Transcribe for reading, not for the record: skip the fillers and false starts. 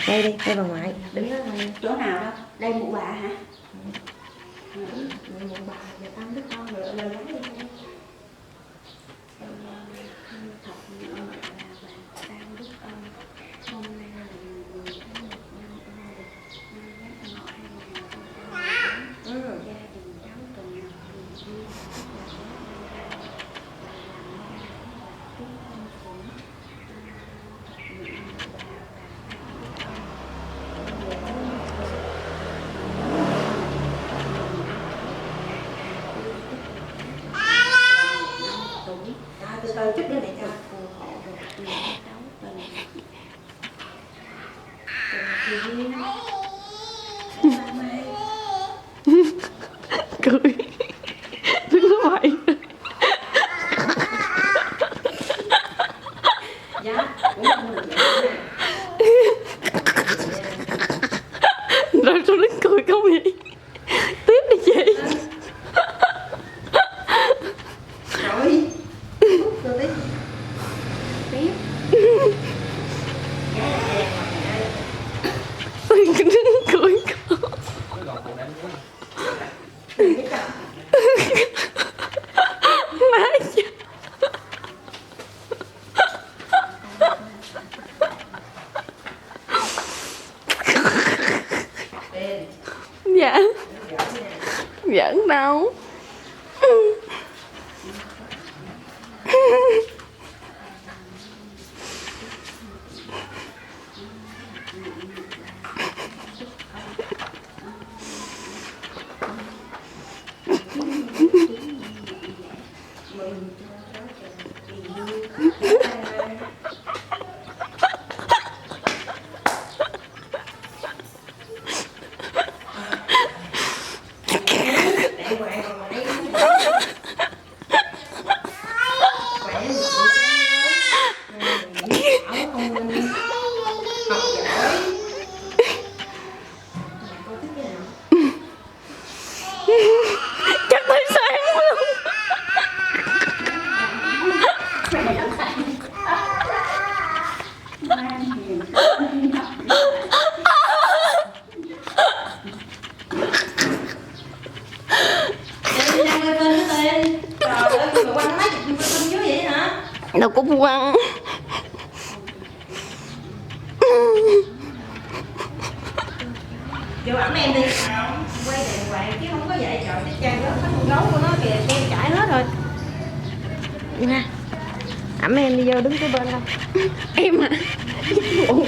Đây đi, đây bà ngoại. Đứng đó này. Chỗ nào đâu? Đây mụ bà hả? Mụ bà và Tam đứa con nữa là lái đi. Từ từ chút nữa để cho cười đứng nó vậy. dạ cũng không được Rồi sao đứng cười không vậy? Tiếp đi chị. rồi tiếp tiếp Đứng cười không. Má chứ. Dạ. Giỡn đâu. Chắc tới sáng luôn. Đâu có quăng. Kêu ẩm em đi, quay đàng hoàng chứ không có vậy trời, cái trang đó có con gấu của nó kìa, kem chảy hết rồi. Nha, ẩm em đi vô đứng cái bên đâu. Em à. Ủa,